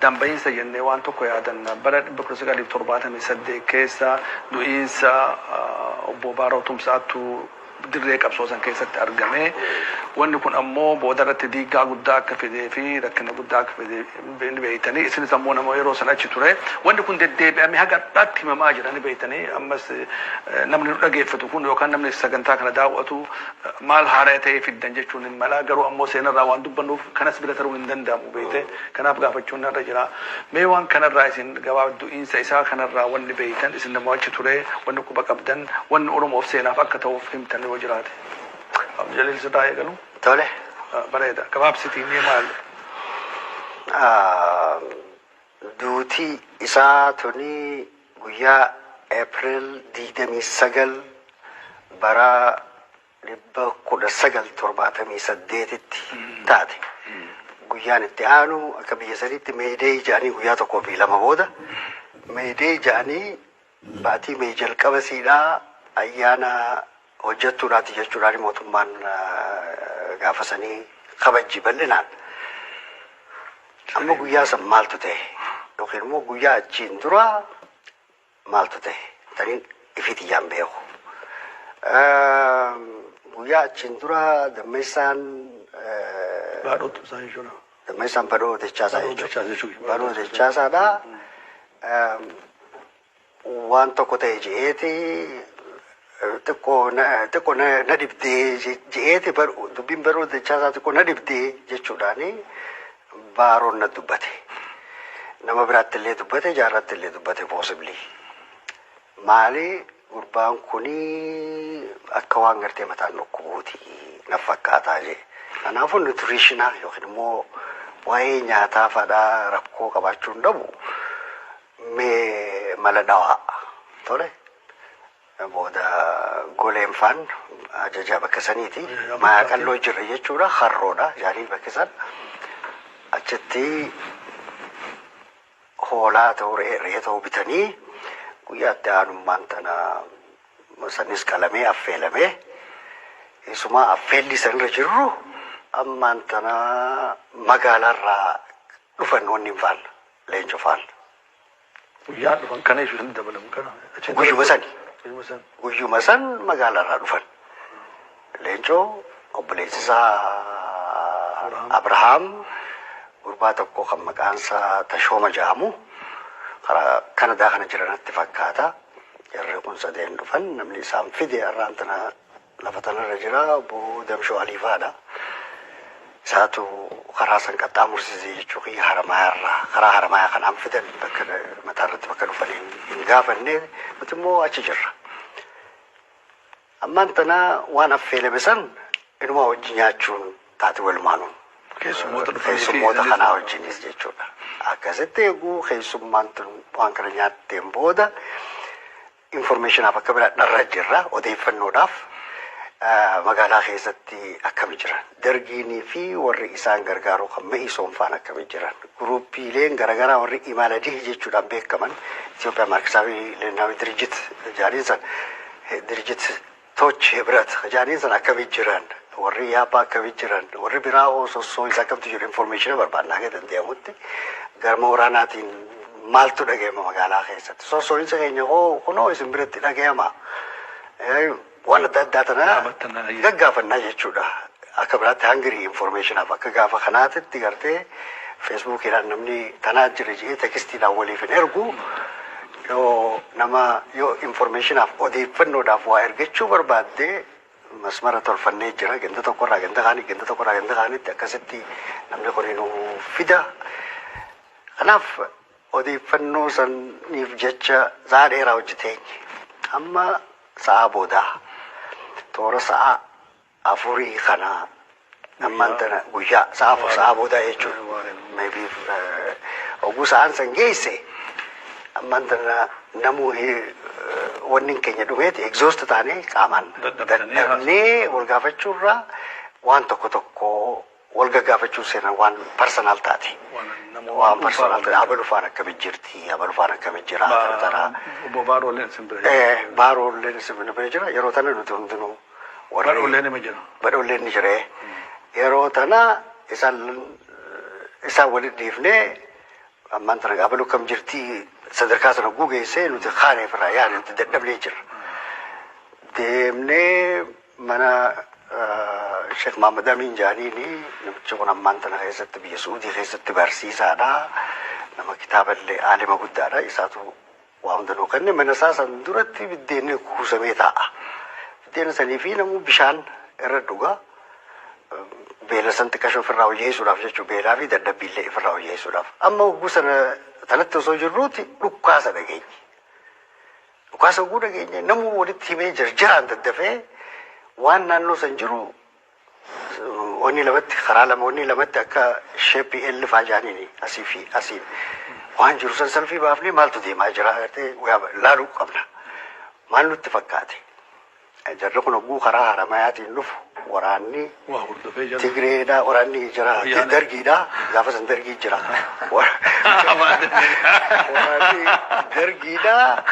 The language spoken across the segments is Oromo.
Dambayinsa jennee waan tokko yaadanna bara 1978 keessa du'iinsa obbo Baaroo Tumsaatu dirree qabsoosan keessatti argame. Wanni kun ammoo boodarratti diigaa guddaa akka fidee fi rakkina guddaa akka fidee beeytanii isinis ammoo nama yeroo sana achi ture. Wanni kun deddeebi'amee haga dhaatti himamaa jiranii beeytanii ammas namni nu dhageeffatu kun yookaan namni sagantaa kana daawwatu maal haaraa ta'ee fiddan jechuun hin mala. Garuu ammoo seenarraa waan dubbannuuf kanas bira taruu hin danda'amu beeyte. Kanaaf gaafachuun narra jira. Mee waan kanarraa isin gabaabdu'iinsa isaa kanarraa wanni beeytan isin nama achi ture wanni quba qabdan wanni Oromoof seenaaf akka ta'uuf himtan yoo jiraate. Jalil sidaa eegalu. Tole. Bareeda. Gabaabsitii mee maal? Duutii isaa tuni guyyaa April 29 bara 1978 taate. Guyyaan itti aanu akka biyya sanitti meedee jedhanii guyyaa tokkoo fi lama booda meedee jedhanii baatii mee jalqaba siidhaa ayyaana hojjettuudhaati jechuudhaan mootummaan gaafasanii kabajji bal'inaan. Amma guyyaa san maaltu ta'e yookiin immoo guyyaa achiin dura maaltu ta'e taniin ifitiyyaan beeku. Guyyaa achiin dura dammeessaan Baadhootu isaa jechuudha. Dammeessaan badhoo dachaasaa jechuudha. Badhoo dachaasaadha. Waan tokko ta'e je'eeti xiqqoo na dhibdee je'eeti dubbiin badhoo dachaasaa xiqqoo na dhibdee jechuudhaani Baaroon na dubbate. Nama biraatti illee dubbate jaarratti illee dubbate possibly. Maali gurbaan kuni akka waan gartee mataan dhukkubuuti na fakkaataa jee. Kanaafuu nutritionaa yookiin immoo waa'ee nyaataa fadhaa rakkoo qabaachuu hin dhabu mee mala dhawaa tole. Booda goleen faan ajajaa bakka saniiti. Maa qalloo jirra jechuudha harroodha jaanii bakka san. Achitti hoolaa ta'uu re'ee ta'uu bitanii guyyaatti aanummaan tana sanis qalamee affeelamee isuma affeelli sanirra jirru ammaan tana magaalaarraa dhufan wanni hin faalla leencoo faalla. Guyyaan dhufan kana isu hin dabalamu kana. Guyyuma san magaalaarraa dhufan. Leencoo obboleessisaa Abrahaam gurbaa tokko kan maqaansaa Tashooma jedhamu karaa Kanadaa kana jiranatti fakkaata. Jarri kun sadeen dhufan namni isaan fide har'aan tana lafa tanarra jira obbo Damshoo Aliifaadha. Isaatu karaa san qaxxaamursisee jechuu kiyya haramaayarraa karaa haramaayaa kanaan fidan bakka mataarratti bakka dhufanii hin gaafanne nuti immoo achi jirra. Ammaan tana waan affeelame san inuma wajji nyaachuun taate walumaanuun. Keessummoota kanaa wajjinis jechuudha. Akkasitti eeguu keessummaan tun waan kana nyaatteen booda informationaaf akka biraa dharra jirra odeeffannoodhaaf magaalaa keessatti akkami jiran. Dargiinii fi warri isaan gargaaru kan Me'isoon faan akkami jiran. Guruuppiileen garaagaraa warri Imaaladii jechuudhaan beekaman Itoophiyaa Maarkisaafi Leenaawi Dirjit jaaniin san Dirjit Tooch Hibrat jaaniin san akkami jiran. Warri yaabaa akkami jiran. Warri biraa osoo isa akkamtu jiru information barbaadnaa akka danda'amutti garma waraanaatiin maaltu dhaga'ama magaalaa keessatti. Sossoo'insa keenya kunoo isin biratti dhaga'ama. Waan adda addaa tana gaggaafannaa jechuudha. Akka biraatti hangirii informationaaf akka gaafa kanaatitti gartee feesbuukiidhaan namni tanaa jira jedhee tekstiidhaan waliif hin ergu yoo informationaaf odeeffannoodhaaf waa ergachuu barbaadde masmara tolfannee jira ganda tokkorraa ganda kaanitti akkasitti namni kun nu fida. Kanaaf odeeffannoo saniif jecha sa'a dheeraa hojjeteenye amma sa'a boodaa toora sa'a afurii kana ammaan tana guyyaa sa'a boodaa jechuudha. Maybe oguu sa'aan san geesse ammaan tana namuu wanni keenya dhumeeti exhaust taanee qaamaan dadhabnee wal gaafachuurraa waan tokko wal gaggaafachuu seenan waan personal taate. Waan personal taate abalufaan akkami jirti abalufaan akkami jira. Obbo Baarolleen simbira. Baarolleen simbira jira yeroo tana nuti hundinuu. Badhoolleen ni jira. Badhoolleen ni jira. Yeroo tana isaan walitti dhiifnee ammaan tana gaafa lukkam jirtii sadarkaa sana gugeessee nuti kaaneef irraa yaadne nuti dadhabnee jirra. Deemnee mana Sheekh Mahammad Amin Jaaniini namichi kun ammaan tana keessatti biyya Suudii keessatti barsiisaadha. Nama kitaaballee aalima guddaadha. Isaatu waa hunda nuu kenne mana isaa san duratti biddeenni kuusamee taa'a. Biddeena sanii fi namu bishaan irra dhugaa. Beela san xiqqashoo ofirraa hojjeessuudhaaf jechuudha. Beelaa fi dadhabbiillee ofirraa hojjeessuudhaaf. Amma hogguu sana tanatti osoo jirruuti dhukkaasa dhageenye. Dhukkaasa hogguu dhageenye namu walitti himee jarjaraan daddafee waan naannoo san jiru wanni lamatti karaa lama wanni lamatti akka sheeppii ellifaa jaaniini asii fi asiin waan jiru san salfii baafnee maaltu deemaa jira agartee laaluu qabna. Maal nutti fakkaate? Jarri kun hogguu karaa Haramayaatiin dhufu waraanni Tigreedha, waraanni jira, Dargiidha, gaafa san Dargii jira. Waraanni Dargiidha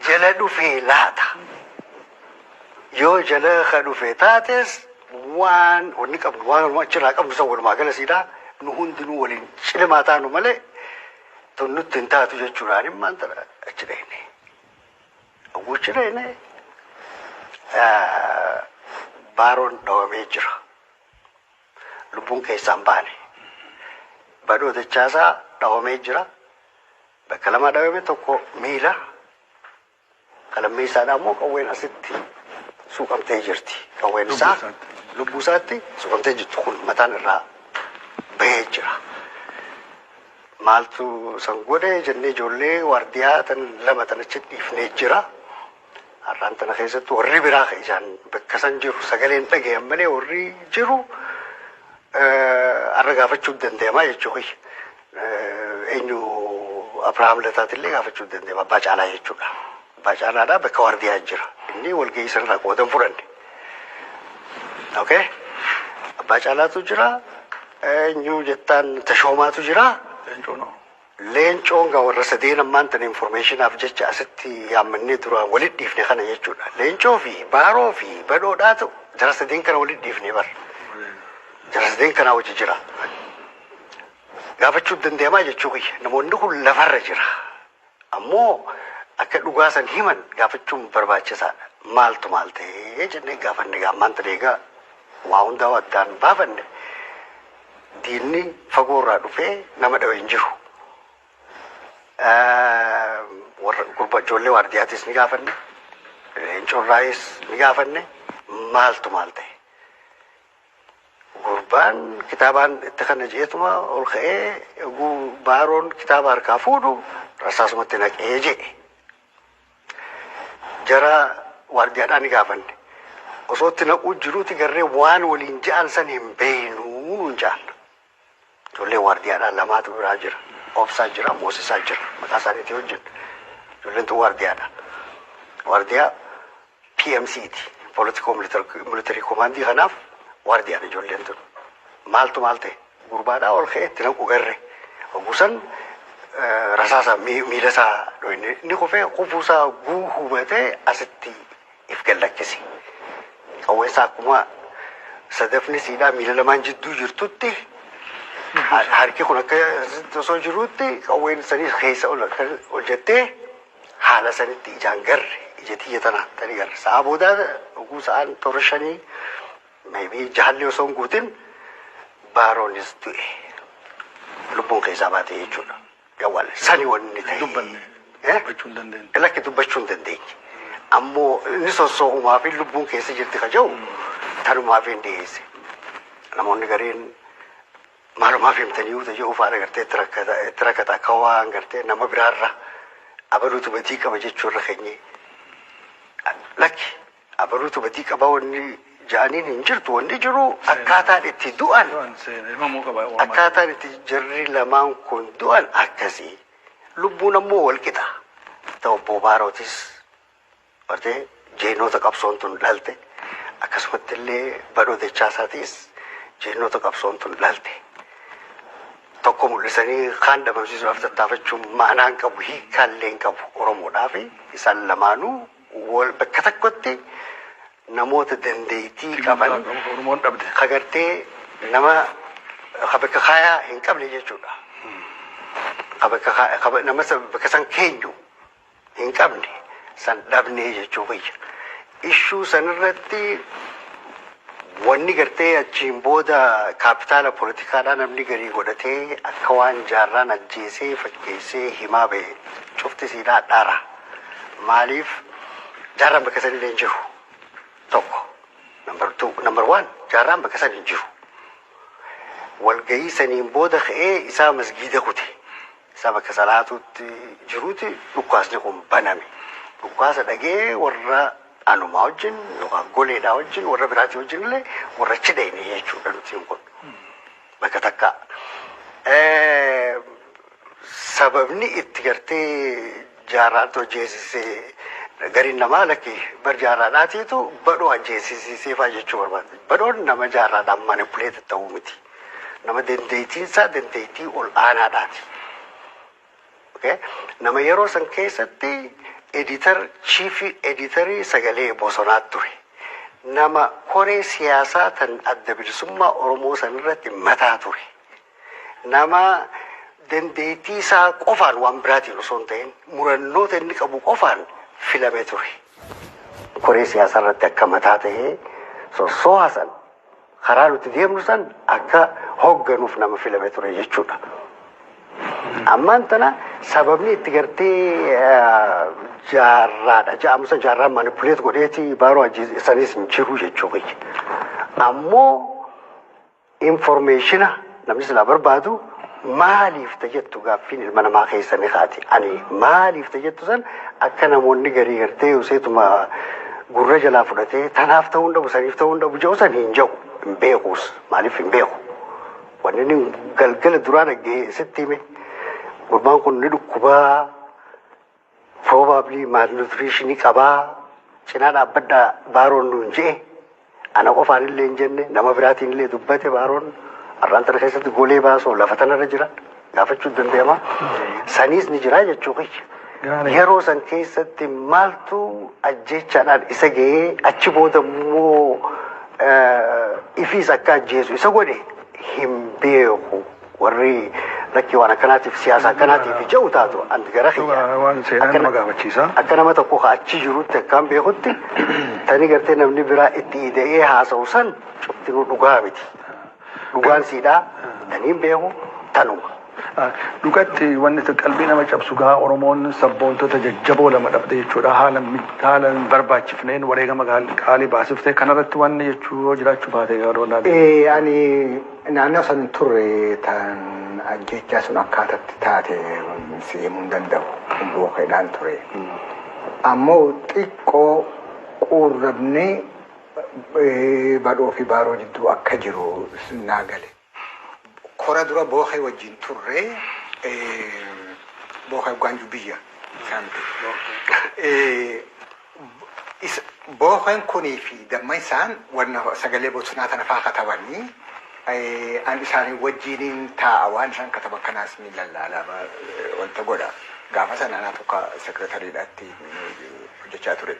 jala dhufee laata. Yoo jala ka dhufee taates waan wanni qabnu waan achirraa qabnu san walumaa galasiidha. Nu hundinuu waliin cilimaa taanu malee tun nutti hin taatu jechuudhaan immaan tana achi dhayne. Awwachi dhayne baaroon dhawamee jira. Lubbuun keessaan baane. Badoo dachaasaa dhawamee jira. Bakka lama dhawame tokko miila. Kalammee isaadhaa immoo qawween asitti suuqamtee jirti. Qawween isaa lubbuu isaatti suuqamtee jirtu kun mataan irraa bahee jira. Maaltu san godhe jennee ijoollee waardiyaa tan lama tan achi dhiifnee jira. Har'aan tana keessatti warri biraa isaan bakka san jiru sagaleen dhagayan malee warri jiru har'a gaafachuu danda'amaa jechuudha. Eenyu Abiraam Lataatillee gaafachuu danda'ama. Abbaa Caalaa jechuudha. Abbaa Caalaadhaa bakka waardiyaa jira. Inni walgahii sanarraa qoodan fudhanne. Okay? Abbaa Caalaatu jira. Eenyu jettaan Tashoomaatu jira. Leencoon gaa warra sadeen ammaan tan informationaaf jecha asitti yaammannee duraan walitti dhiifne kana jechuudha. Leencoo fi Baaroo fi Badhoodhaatu jara sadeen kana walitti dhiifne bar. Jara sadeen kanaa hojii jira. Gaafachuu danda'amaa jechuudha. Namoonni kun lafarra jira. Ammoo akka dhugaa san himan gaafachuun barbaachisaadha. Maaltu maal ta'ee jennee gaafanne ammaan tan eegaa waa hundaa addaan baafanne. Diinni fagoorraa dhufee nama dhawe hin jiru. Warra ijoollee waardiyaatis ni gaafanne. Leencoorraayis ni gaafanne. Maaltu maal ta'e? Gurbaan kitaabaan itti kana jeetuma ol ka'ee Baaroon kitaaba harkaa fuudhu rasaasumatti naqee jee. Jara waardiyaadhaan ni gaafanne. Osoo itti naquu jiruuti garree waan waliin ja'an san hin beeknu ja'an. Ijoollee waardiyaadhaan lamaatu biraa jira. Obsaa jira, Moosisaa jira. Maqaa isaaniitii hojjetu. Ijoolleen tun waardiyaadha. Waardiyaa PMC'ti. Political Military Commandii kanaaf waardiyaadha ijoolleen tun. Maaltu maal ta'e? Gurbaadhaa ol ka'ee itti naqu garre. Ogusan rasaasa miila isaa dhoyne. Inni kufee kufuusaa hubatee asitti if gallakkisi. Qawweensaa akkuma sadafni siidhaa miila lamaan jidduu jirtutti harki kun akka osoo jiruutti qawween sanii keessa ol jettee haala sanitti ijaan garre ija xiyya tanaa tani garre. Sa'a boodaa dhuguu sa'aan toora shanii maybii jaalli osoo hin guutin Baaroonis du'e. Lubbuun keessaa baate jechuudha. Gawwaal sani wanni ta'e. Dubbanne. Dubbachuu hin dandeenye. Lakki dubbachuu hin dandeenye. Ammoo inni sossoohumaa fi lubbuun keessa jirti ka jiru tanumaaf hin dhiyeesse. Namoonni gariin maalumaaf himtanii yoo ta'e uffata gartee itti rakkata akka waan gartee nama biraarra abaluutu batii qaba jechuurra keenye. Lakki abaluutu batii qaba wanni ja'aniin hin jirtu wanni jiru akkaataan itti du'an. Akkaataan itti jarri lamaan kun du'an akkasii. Lubbuun ammoo wal qixa. Ta'u obbo Baarootis bartee jeenota qabsoon tun dhalte akkasumatti illee badhoo dachaasaatis jeenota qabsoon tun dhalte. Tokko mul'isanii kaan dhabamsiisuudhaaf tattaafachuun maanaan qabu hiikkaallee hin qabu Oromoodhaaf isaan lamaanuu wal bakka tokkotti namoota dandeettii qaban kagartee nama bakka kaayaa hin qabne jechuudha. qaba nama bakka san keenyu hin qabne san dhabnee jechuu fayya. Ishuu sanirratti wanni gartee achiin booda kaapitaala poolitikaadhaa namni garii godhatee akka waan jaarraan ajjeesee fakkeessee himaa ba'e cufti siidhaa dhaara. Maaliif jaarraan bakka san illee hin jiru tokko. Number one jaarraan bakka san hin jiru. Walgahii saniin booda ka'ee isaa masgiida kute. Isaa bakka salaatuutti jiruuti dhukkaasni kun baname. Dhukkaasa dhagee warra anumaa wajjin yookaan goleedhaa wajjin warra biraatii wajjin illee warra cidheeni jechuudha nutiin kun. Bakka takka. Sababni itti gartee jaarraatu ajjeesisee gariin namaa lakki bar jaarraadhaatiitu badhoo ajjeesisiiseefaa jechuu barbaada. Badhoon nama jaarraadhaan manipuleeta ta'uu miti. Nama dandeettiinsaa dandeettii ol aanaadhaati. Nama yeroo san keessatti chiifi editarii sagalee bosonaatti ture. Nama koree siyaasaa tan adda bilisummaa Oromoo sanirratti mataa ture. Nama dandeettii isaa qofaan waan biraatiin osoo hin ta'in murannoota inni qabu qofaan filamee ture. Koree siyaasaa irratti akka mataa ta'ee sossoohaa san karaa nuti deemnu san akka hoogganuuf nama filamee ture jechuudha. Ammaan tana sababni itti gartee jaarraadha. Ja'amusa jaarraan manipuleet godheeti baaroo ajjeesanis hin jiru jechuudha. Ammoo informeeshina namni silaa barbaadu maaliif tajettu gaaffiin ilma namaa keessa ni kaati. Ani maaliif tajettu san akka namoonni garii gartee useetuma gurra jalaa fudhatee tanaaf ta'uu hin dhabu saniif ta'uu hin dhabu jedhu san hin jedhu hin beekuus maaliif hin beeku. Wanni inni galgala duraa dhaggee sitti hime. Gurbaan kun ni dhukkubaa, probably malnutritionii qabaa, cinaa dhaabbadhaa baaroon nuun je'e, ana qofaan illee hin jenne, nama biraatiin illee dubbate baaroon har'aan tana keessatti golee baasoo lafa tanarra jira, gaafachuu danda'ama. Saniis ni jira jechuu kiyya. Yeroo san keessatti maaltu ajjechaadhaan isa ga'ee achi booda immoo ifiis akka ajjeesu isa godhe hin beeku. Warri lakki waan akkanaatiif siyaasa akkanaatiif jedhu taatu anti gara xiyyaa akka nama tokko achi jirutti akkaan beekutti tani gartee namni biraa itti ida'ee haasa'u san cuftinuu dhugaa miti. Dhugaan siidhaa taniin beeku tanuma. Dhugatti wanni qalbii nama cabsu gaa Oromoon sabboontota jajjaboo lama dhabde jechuudha. Haala barbaachifneen wareegama qaalii baasiftee kanarratti wanni jechuu jiraachuu baate yeroo ilaalu. Ani naannoo san turre tan ajjechaa sun akkaatatti taate siimuu hin danda'u. Bookeedhaan ture. Ammoo xiqqoo quurrabnee badhoo fi baaroo jidduu akka jiru naa gale. Kora dura bookee wajjin turre bookee Gwaanju biyya bookeen kunii fi damma isaan wanna sagalee bosonaa tana faa katabanii an isaanii wajjiniin taa'a waan isaan kataban kanaas ni lallaala wanta godha. Gaafa sana anaa tokko sekretariidhaatti hojjechaa ture.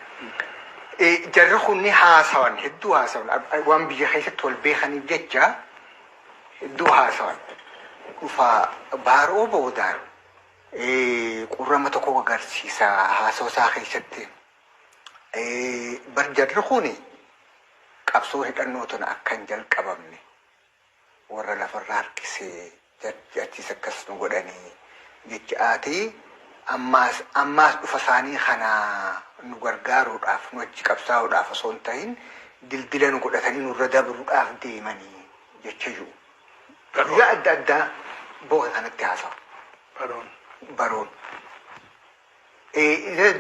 Jarri kunni haasawan hedduu haasawan waan biyya keessatti wal beekaniif jecha hedduu haasawan dhufaa baaroo boodaan qurrama tokko agarsiisa haasawaa keessatti. Bar jarri kuni qabsoo hidhannootiin akka hin jalqabamne warra lafarraa harkisee achiis akkas nu godhanii jechaati ammaas dhufa isaanii kana nu gargaaruudhaaf nu achi qabsaa'uudhaaf osoo hin ta'in dildila nu godhatanii nurra dabruudhaaf deemanii jecha jiru. Guyyaa adda addaa booka kanatti haasawu. Baroon.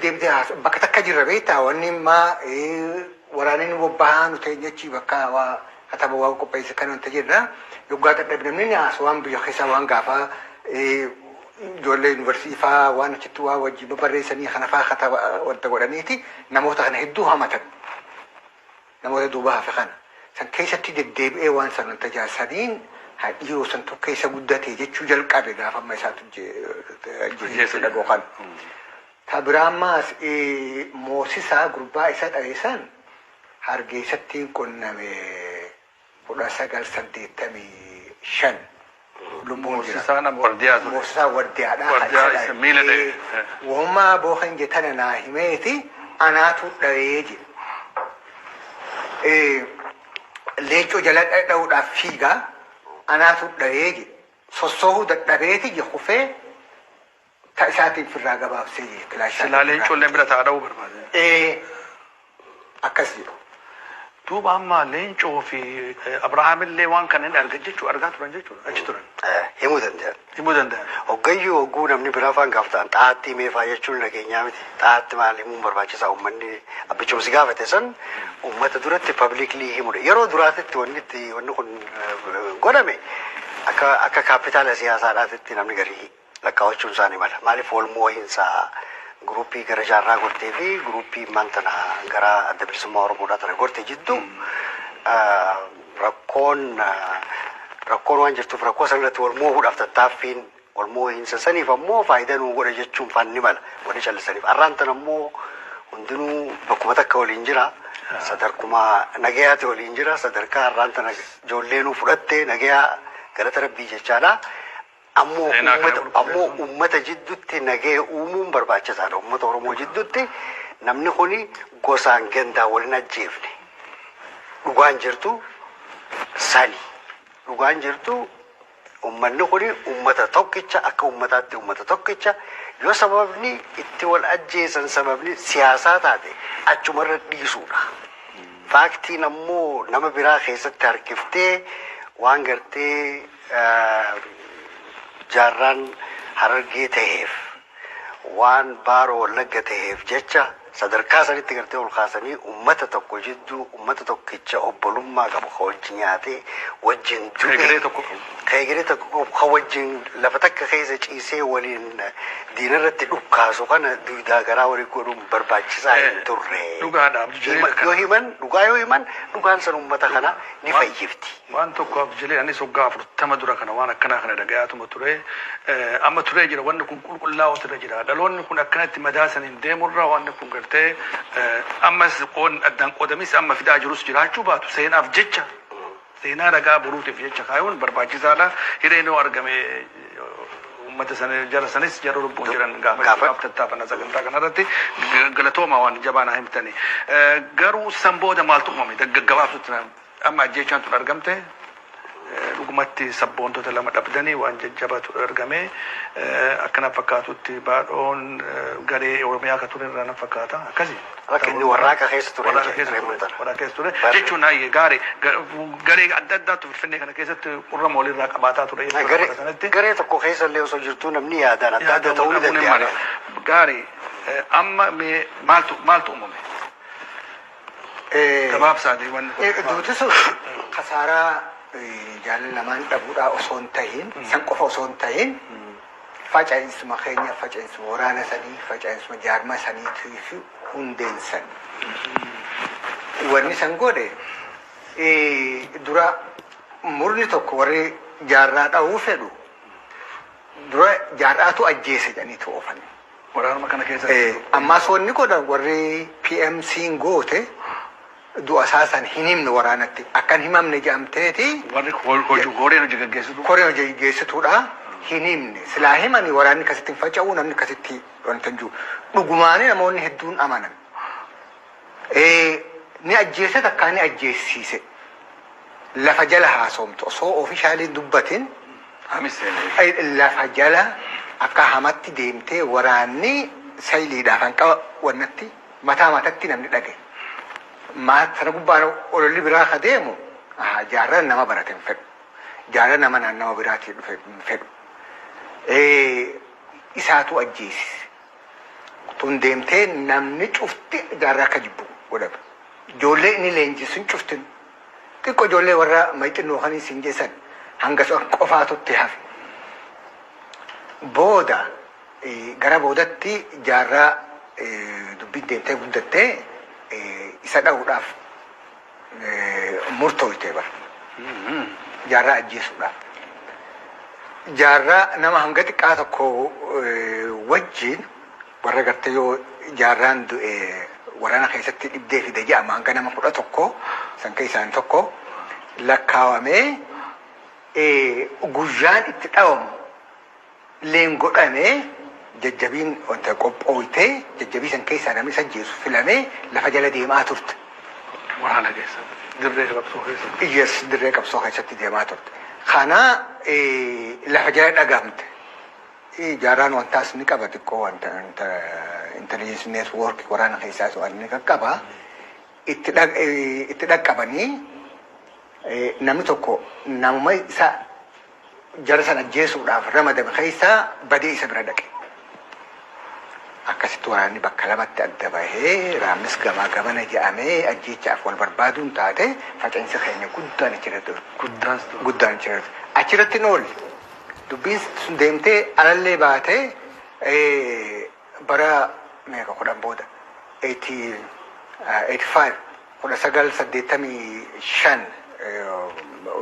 Deemtee haasawu bakka takka jirra beektaa wanni immaa waraanni bobbahaa nu ta'e jechi bakka waa kataba waa qopheesse kan wanta jirra. Yoggaa dadhabnamni ni haasawu waan biyya keessaa waan gaafa ijoollee yuunivarsiitii faa waan achitti waa wajjin barreessanii kana faa kataba wanta godhaniiti namoota kana hedduu hamatan. Namoota duuba hafe kana. San keessatti deddeebi'ee waan san wanta jaarsaniin dhiyoo san tokko keessa guddate jechuu jalqabe gaafa amma isaatu jechuudha dhagoo kan. Tabiraammaas moosisaa gurbaa isa dhageessan hargeessatti qonname 1985 lubbuun jira. Moosisaa nama wardiyaa ture. Moosisaa wardiyaadha. Wardiyaa isa miila dha'e. Wammaa boohan jetana naa himeeti anaatu dhawee jedhe. Leencoo jala dha'uudhaaf fiigaa anaatu dhawee jedhe. Sossoohuu dadhabeeti je kufee ta isaatiin firraa gabaabsee je kilaashaa. Silaa leencoolleen bira taa'aa dha'uu barbaade. Akkas jedhu. Duuba amma leencoo fi Abrahaamillee waan kanneen argaa turan jechuudha achi turan. Himuu danda'an. Himuu danda'an. Hoggayyuu hogguu namni biraa afaan gaafatan xaa'aatti meefaa jechuun nageenyaa miti. Xaa'aatti maal himuun barbaachisaa uummanni abbichoomsi gaafate san uummata duratti pabliikli himudha. Yeroo duraatitti wanni kun godhame akka kaapitaala siyaasaadhaatitti namni garii lakkaa'achuun isaanii mala. Maaliif walmoo hinsaa gruppii gara jaarraa gortee fi gruppii mantana gara adda bilisummaa Oromoodhaa ture gortee jidduu rakkoon waan jirtuuf rakkoo sanarratti walmoo hudhaaf tattaaffiin walmoo hinsa saniif ammoo faayidaa nuu godha jechuun fanni mala wanni callisaniif. Arraantan ammoo hundinuu bakkuma takka waliin jira. Sadarkuma nagayaati waliin jira. Sadarkaa arraantan ijoollee nuu fudhattee nagayaa galata rabbii jechaadha. Ammoo uummata jidduutti nagaya uumuun barbaachisaadha. Uummata Oromoo jidduutti namni kuni gosaan gandaa waliin ajjeefne. Dhugaan jirtu sani. Dhugaan jirtu uummanni kuni uummata tokkicha akka uummataatti uummata tokkicha yoo sababni itti wal ajjeesan sababni siyaasaa taate achumarra dhiisuudha. Faaktiin ammoo nama biraa keessatti harkiftee waan gartee jaarraan Harargee ta'eef waan Baaroo Wallagga ta'eef jecha sadarkaa sanitti gartee ol kaasanii uummata tokko jidduu uummata tokkicha obbolummaa qabu ka wajjin nyaatee wajjin Egeree tokko qabu ka wajjin lafa takka keessa ciisee waliin diinarratti dhukkaasu kana duudaa garaa walii godhuun barbaachisaa hin turre. Yoo himan dhugaan san uummata kana ni fayyifti. Waan tokko abjilee anis waggaa 40 dura kana waan akkanaa kana dhagayaatuma ture. Amma turee jira wanni kun qulqullaa'oo turee jira. Dhaloonni kun akkanatti madaasaniin deemurra wanni kun gartee ammas addaan qoodamis amma fidaa jirus jiraachuu baatu seenaaf jecha seenaa ragaa buruutiif jecha kaayuun barbaachisaadha. Hireen yoo argame uummata sana jara sanis jaruu lubbuun jiran gaafa tattaafana sagantaa kanarratti galatooma waan jabaanaa himtanii. Garuu san booda maaltu uumame gaggabaabsutti amma ajjeechaan tun argamte dhugumatti sabboontota lama dhabdanii waan jajjabaatu argame akkana fakkaatutti baadhoon garee Oromiyaa ka ture irraa na fakkaata akkasi. Akka inni warraaqa keessa ture. Warraaqa keessa ture jechuun garee adda addaatu Finfinnee kana keessatti qurra moolirraa qabaataa ture. Garee tokko keessa illee osoo jirtuu namni yaadaan adda adda ta'uu ni danda'a. Gaarii amma maaltu uumame? Gabaabsaadhi wanni. Duuti sun kasaaraa jaalala lamaan dhabuudhaa osoo hin tahin san qofa osoo hin tahin facaa'insuma keenya facaa'insuma waraana sanii facaa'insuma jaarmaa saniitiif hundeensan. Wanni san godhe dura murni tokko warri jaarraa dha'uu fedhu dura jaarraatu ajjeese jedhaniitu oofan. Waraanuma kana keessatti. Ammaas wanni godhan warri PMC'n goote du'a isaasan hin himne waraanatti akkan himamne jedhamteeti. Warri koreen hojii gaggeessitu. Koreen hojii gaggeessituudha hin himne silaa himani waraanni akkasitti hin faca'uu namni akkasitti wanta jiru dhugumaanii namoonni hedduun amanan. Ni ajjeese takkaa ni ajjeessiise lafa jala haasomtu osoo ofiishaaliin dubbatin lafa jala akka hamatti deemtee waraanni sayiliidhaaf hanqaba wannatti mataa mataatti namni dhage. Sana gubbaan ololli biraa ka deemu jaarran nama barate hin fedhu. Jaarran nama naannawa biraatii dhufe hin fedhu. Isaatu ajjeesise. Tun deemtee namni cufti jaarraa akka jibbu godhama. Ijoollee inni leenjisuun cuftin xiqqoo ijoollee warra maxinnoo kan isin jeessan hanga qofaatutti hafe. Booda gara boodatti jaarraa dubbiin deemtee guddattee isa dha'uudhaaf murtooyte bara. Jaarraa ajjeesuudhaaf. Jaarraa nama hanga xiqqaa tokko wajjin warra gartee yoo jaarraan waraana keessatti dhibdee fide jedhama hanga nama 11 san keessaan tokko lakkaawamee guyyaan itti dhawamu leen godhamee jajjabiin wanta qophooytee jajjabii san keessaa namni isa jeesu filamee lafa jala deemaa turte. Waraana keessa. Dirree qabsoo keessa. Iyyees dirree qabsoo keessatti deemaa turte. Kana lafa jala dhagamte. Jaarraan wantaas ni qaba xiqqoo wanta intelligence network waraana keessaa waan ni qaqqaba. Itti dhaqqabanii namni tokko namuma isa jara sana jeesuudhaaf ramadame keessaa badee isa bira dhaqe. Akkasitti waraanni bakka lamatti adda bahee raamnis gamaa gamana jedhamee ajjeechaaf wal barbaaduun taate faca'insa keenya guddaan achirratti guddaan achirratti achirratti nooli dubbiin sun deemtee alallee baatee bara meeqa kudhan booda 85 1985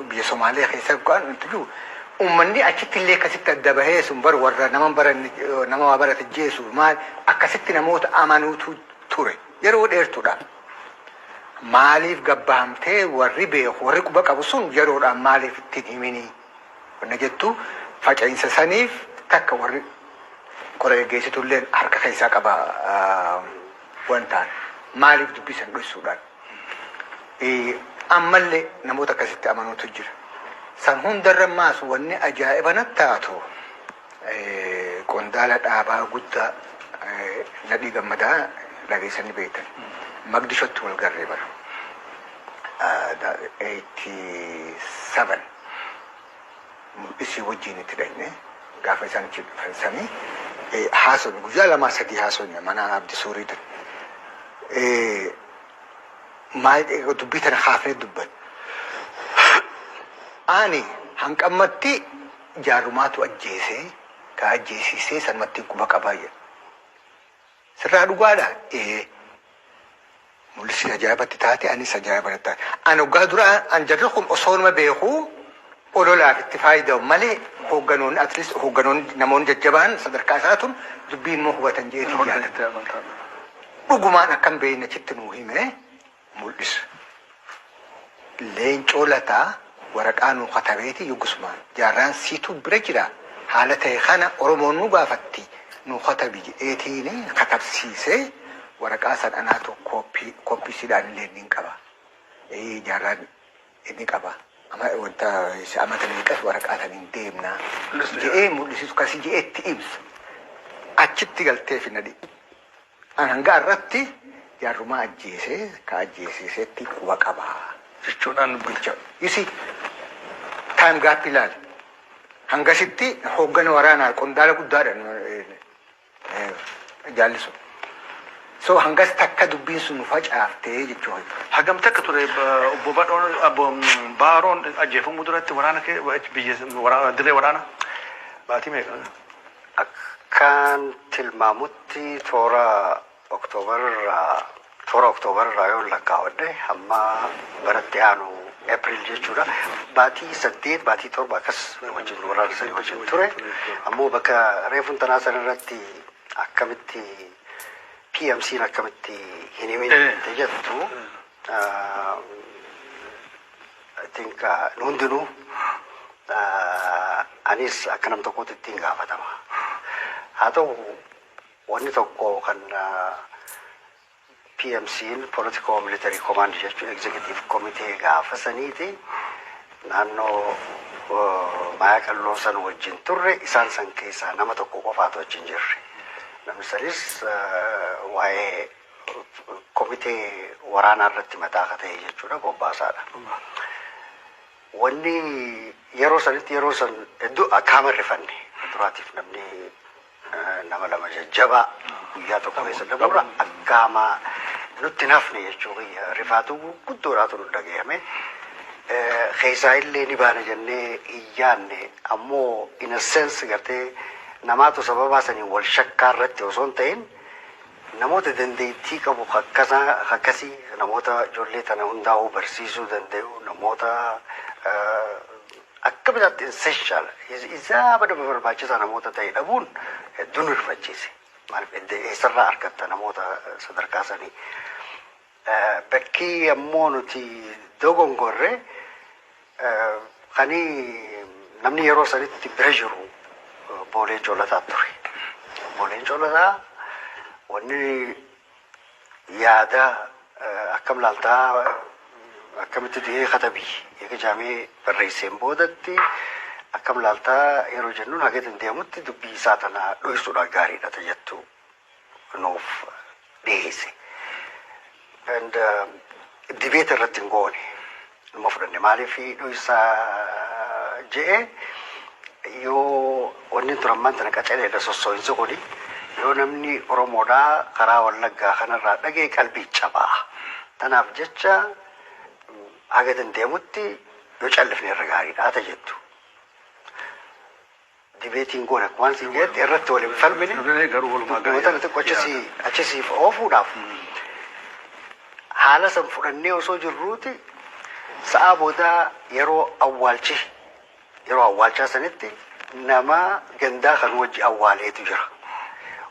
biyya Somaaliyaa keessa kan jiru ummanni achitti illee akkasitti adda bahee sun bar warra nama barate jeesu maal akkasitti namoota amanuutu ture yeroo dheertuudhaan maaliif gabbaamtee warri beeku warri quba qabu sun yeroodhaan maaliif itti himinii wanna jettu faca'insa saniif takka warri koree geessitullee harka keessaa qaba wantaan maaliif dubbisan dhoksuudhaan ammallee namoota akkasitti amanuutu jira. San hundarra maas wanni ajaa'iba nattaatu qondaala dhaabaa guddaa nadhii gammadaa dhageessanii beektan Magdishotti wal garree bara 87 mul'isii wajjin itti dhaqne gaafa isaan itti dhufansanii haasofne guyyaa lamaa sadii haasofne mana Abdi Suuriitan maal dubbii tana haafnee dubbanne. Ani hanqammatti jaarumaatu ajjeesee ka ajjeesisee sanumatti quba qabaa jedha. Sirraa dhugaadha? Mul'isi ajaa'ibatti taate anis ajaa'ibatti taate. Ani waggaa dura an jarri kun osoo nama beekuu ololaaf itti fayyadamu malee hoogganoonni at least hoogganoonni namoonni jajjabaan sadarkaa isaatuun dubbiin immoo hubatan jeetii yaada. Dhugumaan akkam beeyna achitti nuu hime mul'isu. Leencoo lataa waraqaa nuu katabeeti yuggusmaan jaarraan siituu bira jira haala ta'e kana Oromoon nu gaafatti nuu katabi jedheetiin katabsiisee waraqaa san anaatu koppisiidhaan illee ni qaba. Jaarraan inni qaba. Ama wanta amata meeqas waraqaa saniin deemnaa jedhee mul'isisu kasi jedheetti ibsa. Achitti galtee finadi. An hanga irratti jaarrumaa ajjeesee ka ajjeesiseetti quba qabaa. Jechuudhaan bulcha. Isi time gap ilaali. Hangasitti hooggana waraanaa qondaala guddaadhaan jaallisu. So hangas takka dubbiin sun facaaftee jechuudha. Hagam takka ture obbo Baaroon ajjeefamuu duratti waraana biyya dirree waraana baatii meeqa? Akkaan tilmaamutti toora Oktoobarraa yoo lakkaa'adde hamma baratti aanu April jechuudha. Baatii 8 baatii 7 akkas wajjin waraana sana wajjin ture. Ammoo bakka reefuun tanaa sana irratti akkamitti PMC'n akkamitti hin himne jettu I think hundinuu anis akka nam tokkootti ittiin gaafatama. Haa ta'u wanni tokko kan PMC'n Political Military Command jechuun Executive Committee gaafa saniiti naannoo Maayaa Qalloo san wajjin turre isaan san keessaa nama tokko qofaatu wajjin jirre. Namni sanis waa'ee komitee waraanaa irratti mataa ta'e jechuudha bobbaasaadha. Wanni yeroo san hedduu akkaama rifanne duraatiif namni nama lama jajjabaa guyyaa tokko keessa dabarra akkaama nutti nafne jechuudha rifaatu guddoodhaatu nu dhagahame. Keessaa illee ni baana jennee iyyaanne ammoo in a sense gartee namaatu sababa saniin wal shakkaa irratti osoo hin ta'in namoota dandeettii qabu akkasii namoota ijoollee tana hundaa'uu barsiisuu danda'u namoota akka bitaatti essential isaa bada barbaachisaa namoota ta'e dhabuun hedduu nu rifachiise. Maaliif eessarraa argatta namoota sadarkaa sanii. Bakki ammoo nuti dogongorre kanii namni yeroo sanitti bira jiru boolee joolataa ture. Booleen joolataa wanni yaada akkam laaltaa akkamitti du'ee katabii eega jaamee barreesseen boodatti akkam laaltaa yeroo jennuun haga dandeemutti dubbii isaa tana dho'isuudhaan gaariidha tajattu nuuf dhiyeesse. Dibeeta irratti hin goone numa fudhanne maaliif dho'isaa je'e yoo wanni turammaan tana qacareedha sossoo'insi kuni yoo namni Oromoodhaa karaa Wallaggaa kanarraa dhagee qalbii cabaa. Tanaaf jecha haga dandeemutti yoo callifne irra gaariidha tajettu. Dibeetiin goone akkuma siin jedhetti irratti waliin falmine namoota xiqqoo achisiif oofuudhaaf haala san fudhannee osoo jirruuti sa'a boodaa yeroo awwaalchaa sanitti nama gandaa kan wajji awwaaleetu jira.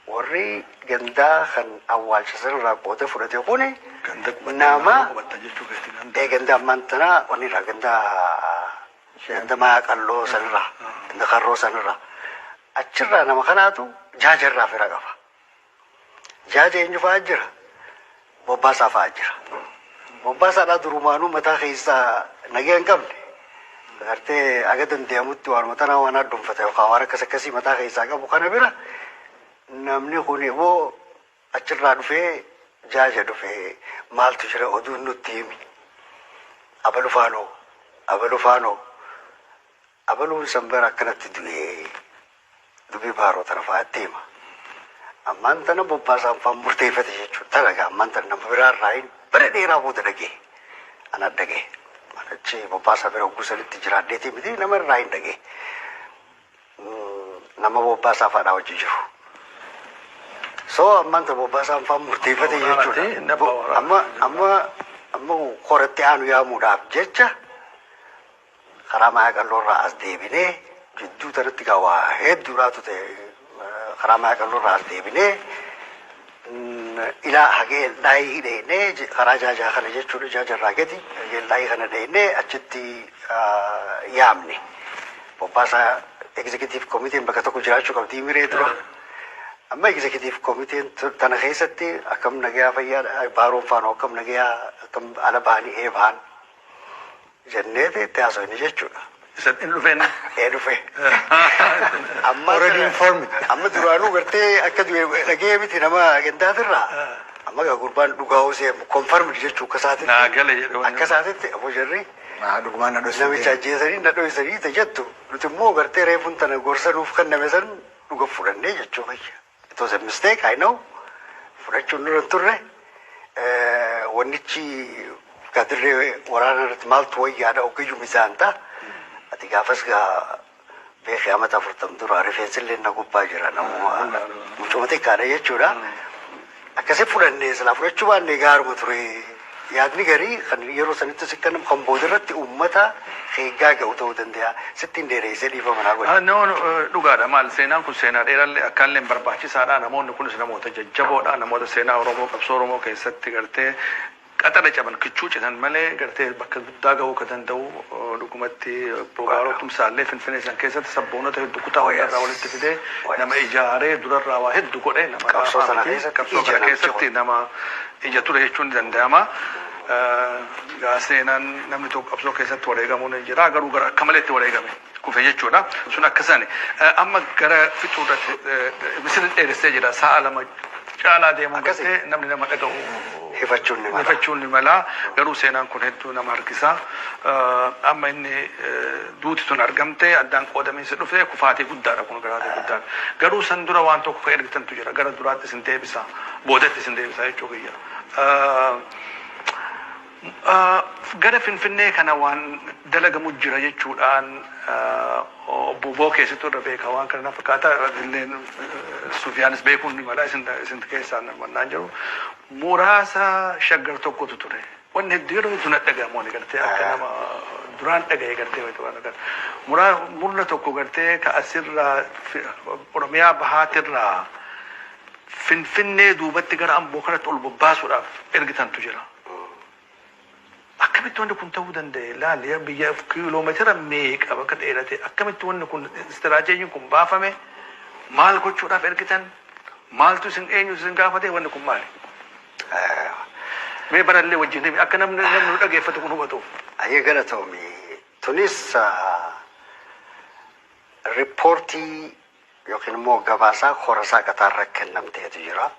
Warri gandaa kan awwaalcha sanarraa qooda fudhate kuni nama gandaa ammaan tanaa wanirraa ganda maa qalloo sanirraa ganda karroo sanirraa achirraa nama kanaatu jaajarraa fira qaba. Jaaja eenyu fa'aa jira? Bobbaasaa fa'aa jira. Bobbaasaadhaa durumaanuu mataa keessaa nagee hin qabne. Gartee haga dandeemutti waanuma tanaa waan addunfate yookaan waan akkasii mataa keessaa qabu kana bira namni kun immoo achirraa dhufee jaaja dhufee maaltu jira oduun nutti himi. Abaluun sanbara akkanatti du'ee dubbii baaroo tana fa'aatti hima. Ammaan tana bobbaasaan fa'aan murteeffate jechuudha. Talagaa ammaan tana nama biraarraa hin bara dheeraa booda dhagee. Ana dhagee. Achi bobbaasaa bira gusanitti jiraaddeetii miti nama irraa hin dhagee. Nama bobbaasaa fa'aadhaa wajji jiru. So ammaan tana bobbaasaan fa'aan murteeffate jechuudha. Amma qoratti aanu yaamuudhaaf jecha karaa Maaya Qalloorraa as deebinee jidduu tanatti waa hedduudhaatu ta'e karaa Maaya Qalloorraa as deebinee ilaa hagee laayii hidheenee karaa jaajaa kana jechuudha jaajarraa gadi laayii kana dheenee achitti yaamne. Bobbaasaa egzekitiif komiteen bakka tokko jiraachuu qabdii miree dura. Amma egzekitiif komiteen tana keessatti akkam nagayaa fayyaa baaroon faanoo akkam nagayaa akkam ala bahanii eebaan jennee itti haasofne jechuudha. Isa dhufeen? Dhufe. Amma duraanuu gartee akka dhagee miti nama gandaatirraa. Amma gurbaan dhugaa hoosee konfarmidi jechuu akka isaatitti. Naagale jedhu. Akka isaatitti ammoo jarri. Namicha ajjeesanii na dho'isanii tajattu. Nuti immoo gartee reefuun tana gorsanuuf kan name san dhuga fudhannee jechuu fayya. It was a mistake, I know. Fudhachuun nurra turre. Wannichi gadirree waraana irratti maaltu wayyaadha ogeeyyuu misaan ta'a. Ati gaafas beekee amata 40 dura rifeensillee na gubbaa jira namuma mucuma xiqqaadha jechuudha. Akkasii fudhannee silaa fudhachuu baannee gaaruma ture. Yaadni garii kan yeroo sanitti sikkan kan boodarratti uummata eeggaa ga'u ta'uu danda'a. Sittiin dheereessee dhiifama naa godha. Dhugaadha maal seenaan kun seenaa dheerallee akkaallee barbaachisaadha. Namoonni kunis namoota jajjaboodha. Namoota seenaa Oromoo qabsoo Oromoo keessatti gartee qaxara caban kichuu citan malee gartee bakka guddaa ga'uu kan danda'u dhugumatti bogaaroo tumsaallee Finfinnee san keessatti sabboonota hedduu kutaa walirraa walitti fidee nama ijaaree durarraa waa hedduu godhee nama qabsoo sana keessatti nama ija ture jechuun ni danda'ama. Seenaan namni tokko qabsoo keessatti wareegamuun ni jira garuu gara akka malee itti wareegame kufe jechuudha. Sun akkasani amma gara fixuudhaatti misirri dheeressee jira sa'a lama caalaa deemuun gartee namni nama dhaga'u. Hifachuun ni mala garuu seenaan kun hedduu nama harkisa. Amma inni duuti tun argamte addaan qoodamiinsi dhufe kufaatii guddaadha kun garaatee guddaadha. Garuu san dura waan tokko kan ergitantu jira gara duraatti isin deebisa boodatti isin deebisa jechuu kiyya. Gara Finfinnee kana waan dalagamu jira jechuudhaan obbo keessattuu irra beeka waan kana fakkaata illee Sufiyaanis beekuun ni mala isin keessaa mannaan jiru. Muraasa shaggar tokkotu ture. Wanni hedduu yeroo tun dhagahamu ni gartee akka nama duraan dhagahee gartee wayitu waan agarra. Murna tokko gartee ka asirraa Oromiyaa bahaatirraa Finfinnee duubatti gara Amboo kanatti ol bobbaasuudhaaf ergitantu jira. akkamitti wanni kun ta'uu danda'e laali biyya kiiloomeetira meeqa bakka dheerate akkamitti wanni kun istiraateejiin kun baafame maal gochuudhaaf ergitan maaltu isin eenyu isin gaafate wanni kun maali? Mee barallee wajjin akka namni dhageeffatu kun hubatuuf. Ayyee galatoomi. Tunis riippoortii yookiin immoo gabaasaa Khorasaa Qataarraa kennamteetu jira.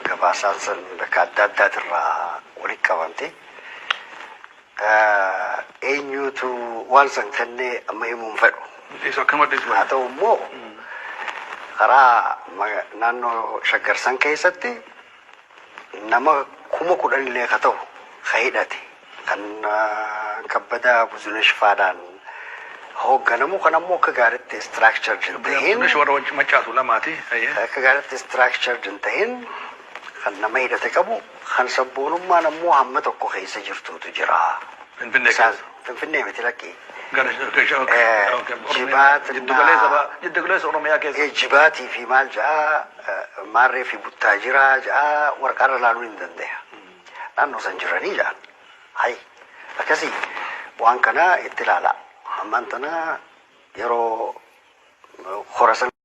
Gabaasaan sun bakka adda addaatirraa walitti qabamte. Eenyutu waan san kennee amma himuun fedhu. Haa ta'u immoo karaa naannoo Shaggarsan keessatti nama 10,000 illee ka ta'u ka hidhate kan kabbadaa Buzunesh Faadaan hoogganamu kan ammoo akka gaariitti structured hin ta'in akka gaariitti structured hin ta'in kan nama hidhate qabu kan sabboonummaan ammoo hamma tokko keessa jirtuutu jira. Finfinnee miti lakkii. Jibaatii fi maal ja'a maarree fi buttaa jira ja'a warqaarra laaluu hin danda'a. Naannoo san jiranii ja'a. Hayi akkasii waan kana itti ilaala. Ammaan tana yeroo Khorasan